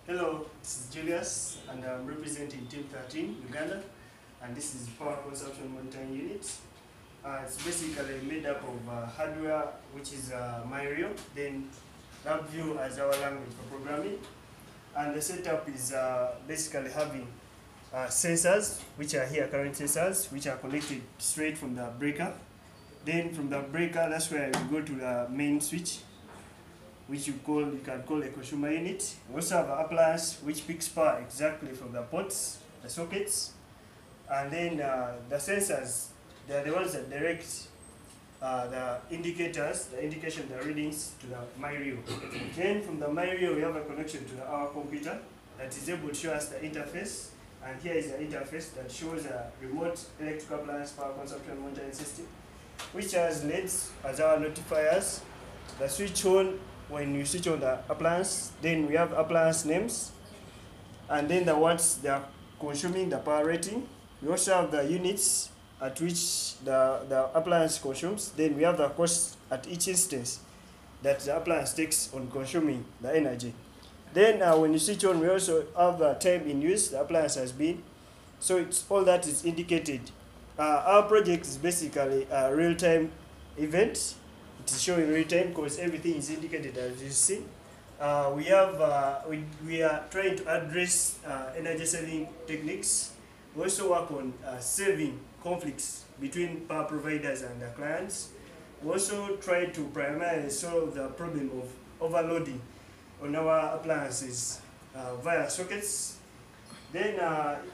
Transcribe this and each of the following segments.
Hello, this is Julius and I'm representing Team 13, Uganda, and this is Power Consumption Monitoring Unit. It's basically made up of hardware, which is Myrio, then LabVIEW as our language for programming, and the setup is basically having sensors, which are here, current sensors, which are connected straight from the breaker. Then from the breaker, that's where we go to the main switch, which you can call a consumer unit. We also have an appliance which picks power exactly from the ports, the sockets, and then the sensors, they are the ones that direct the indicators, the indication, the readings to the Myrio. Then from the Myrio, we have a connection to our computer that is able to show us the interface, and here is the interface that shows a remote electrical appliance power consumption monitoring system, which has LEDs as our notifiers. The switch on when you switch on the appliance, then we have appliance names, and then the watts they are consuming, the power rating. We also have the units at which the appliance consumes. Then we have the cost at each instance that the appliance takes on consuming the energy. Then when you switch on, we also have the time in use the appliance has been. So it's all that is indicated. Our project is basically a real-time event. It is showing real time because everything is indicated as you see. We are trying to address energy saving techniques. We also work on saving conflicts between power providers and the clients. We also try to primarily solve the problem of overloading on our appliances via sockets. Then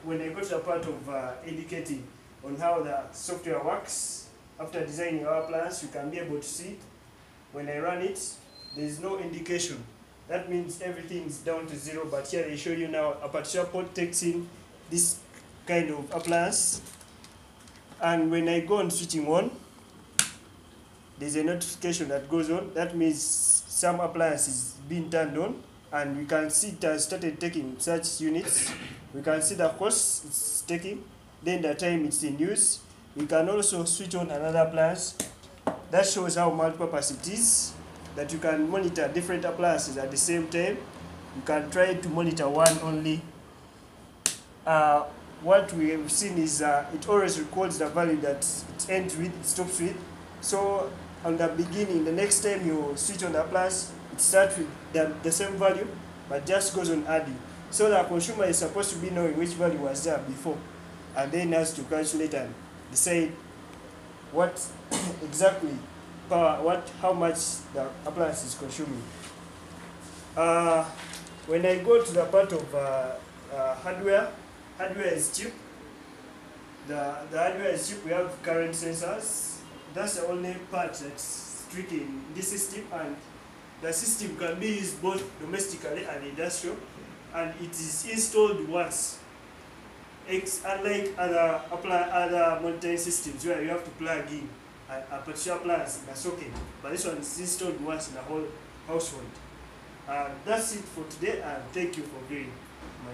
when I go to the part of indicating on how the software works, after designing our appliance, you can be able to see when I run it, there is no indication. That means everything is down to zero, but here they show you now a particular port takes in this kind of appliance. And when I go on switching on, there's a notification that goes on. That means some appliance is being turned on, and we can see it has started taking such units. We can see the cost it's taking, then the time it's in use. We can also switch on another appliance. That shows how multi-purpose it is, that you can monitor different appliances at the same time. You can try to monitor one only. What we have seen is it always records the value that it ends with, it stops with. So on the beginning, the next time you switch on the appliance, it starts with the same value, but just goes on adding. So the consumer is supposed to be knowing which value was there before, and then has to calculate and decide what exactly power, how much the appliance is consuming. When I go to the part of hardware is cheap. The hardware is cheap. We have current sensors. That's the only part that's tricky in this system, and the system can be used both domestically and industrial, and it is installed once. Unlike other monitoring systems where you have to plug in a particular appliance in a socket, but this one is installed once in the whole household. That's it for today, and thank you for viewing my